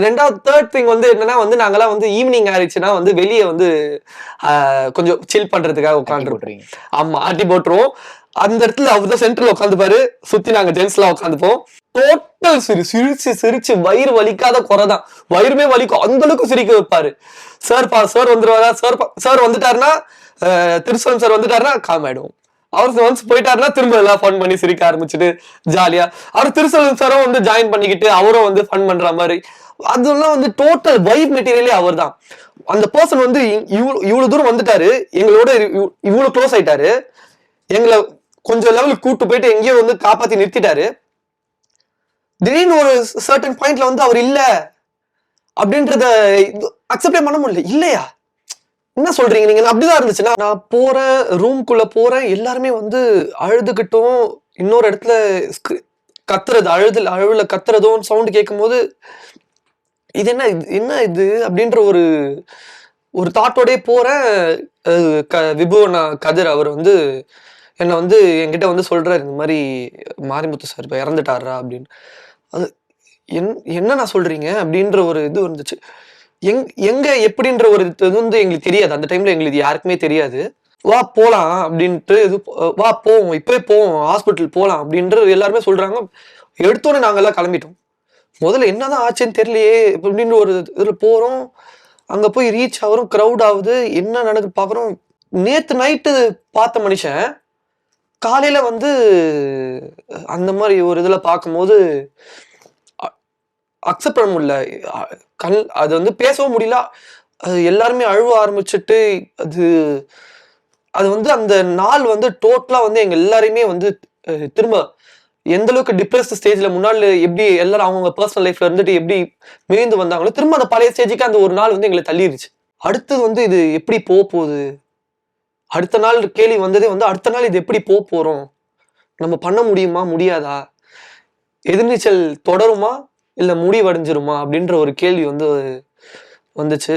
ரெண்டாவது third thing வந்து என்னன்னா வந்து நாங்கெல்லாம் வந்து ஈவினிங் ஆயிடுச்சுன்னா வந்து வெளியே வந்து கொஞ்சம் சில் பண்றதுக்காக உட்காந்துருப்போம். ஆமா, ஆட்டி போட்டுருவோம். அந்த இடத்துல அவர் தான் சென்டர்ல உட்காந்துப்பாரு, சுத்தி நாங்க ஜென்ஸ் எல்லாம் உட்காந்துப்போம். டோட்டல் சிரிச்சு சிரிச்சு வயிறு வலிக்காத குறைதான், வயிறுமே வலிக்கும், அந்த அளவுக்கு சிரிக்க வைப்பாரு. சார் வந்துருவாரா, சார் வந்துட்டாருன்னா திருசன் சார் வந்துட்டாருன்னா காம் ஆயிடுவோம். அவர் ஒன்ஸ் போயிட்டாருன்னா திரும்ப எல்லாம் ஃபன் பண்ணி சிரிக்க ஆரம்பிச்சுட்டு ஜாலியா அவர் திருசெல்வன் சாரும் வந்து ஜாயின் பண்ணிக்கிட்டு அவரும் வந்து ஃபன் பண்ற மாதிரி அதெல்லாம் வந்து டோட்டல் வைப் மெட்டீரியலே அவர் தான். அந்த பர்சன் வந்து இவ்வளவு தூரம் வந்துட்டாரு, எங்களோட இவ்வளவு க்ளோஸ் ஆயிட்டாரு, எங்களை கொஞ்சம் லெவலுக்கு கூட்டு போயிட்டு எங்கேயோ வந்து காப்பாத்தி நிறுத்திட்டாரு. திடீர்னு ஒரு சர்டன் பாயிண்ட்ல வந்து அவர் இல்ல அப்படின்றத அக்செப்டே பண்ண முடியல. இல்லையா, என்ன சொல்றீங்க நீங்க? அப்படிதான் இருந்துச்சுன்னா நான் போறேன், ரூம்குள்ள போறேன், எல்லாருமே வந்து அழுதுகிட்டும் இன்னொரு இடத்துல கத்துறது, அழுவுல கத்துறதும் சவுண்ட் கேட்கும் போது இது என்ன இது அப்படின்ற ஒரு தாட்டோடய போறேன். விபுவனா கதிர் அவர் வந்து என்னை வந்து என்கிட்ட வந்து சொல்றாரு, இந்த மாதிரி மாரிமுத்து சார் இப்ப இறந்துட்டாரா அப்படின்னு. அது என்ன நான் சொல்றீங்க அப்படின்ற ஒரு இது வந்துச்சு. எங்க எப்படின்ற ஒரு இது வந்து எங்களுக்கு தெரியாது. அந்த டைம்ல எங்களுக்கு யாருக்குமே தெரியாது. வா போலாம் அப்படின்ட்டு வா போவோம், இப்பவே போவோம், ஹாஸ்பிட்டல் போலாம் அப்படின்ற எல்லாருமே சொல்றாங்க. எடுத்தோன்னே நாங்கெல்லாம் கிளம்பிட்டோம். முதல்ல என்னதான் ஆச்சுன்னு தெரியலையே அப்படின்னு ஒரு இதுல போறோம். அங்க போய் ரீச் ஆகுறோம், கிரௌட் ஆகுது, என்ன நடக்குது பாக்குறோம். நேத்து நைட்டு பார்த்த மனுஷன் காலையில வந்து அந்த மாதிரி ஒரு இதுல பார்க்கும்போது அக்செப்ட் பண்ண முடியல. அது வந்து பேசவும் முடியல. எல்லாருமே அழுவ ஆரம்பிச்சுட்டு அது வந்து அந்த நாள் வந்து டோட்டலா வந்து எங்க எல்லாரையுமே வந்து திரும்ப எந்த அளவுக்கு டிப்ரெஸ்ட் ஸ்டேஜ்ல முன்னாள் எப்படி எல்லாரும் அவங்க பர்சனல் லைஃப்ல இருந்துட்டு எப்படி மீண்டு வந்தாங்களோ திரும்ப அந்த பழைய ஸ்டேஜுக்கு அந்த ஒரு நாள் வந்து எங்களை தள்ளிடுச்சு. அடுத்தது வந்து இது எப்படி போகுது, அடுத்த நாள் கேள்வி வந்ததே வந்து அடுத்த நாள் இது எப்படி போறோம், நம்ம பண்ண முடியுமா முடியாதா, எதிர்நீச்சல் தொடருமா இல்ல முடிவடைஞ்சிருமா அப்படின்ற ஒரு கேள்வி வந்து வந்துச்சு.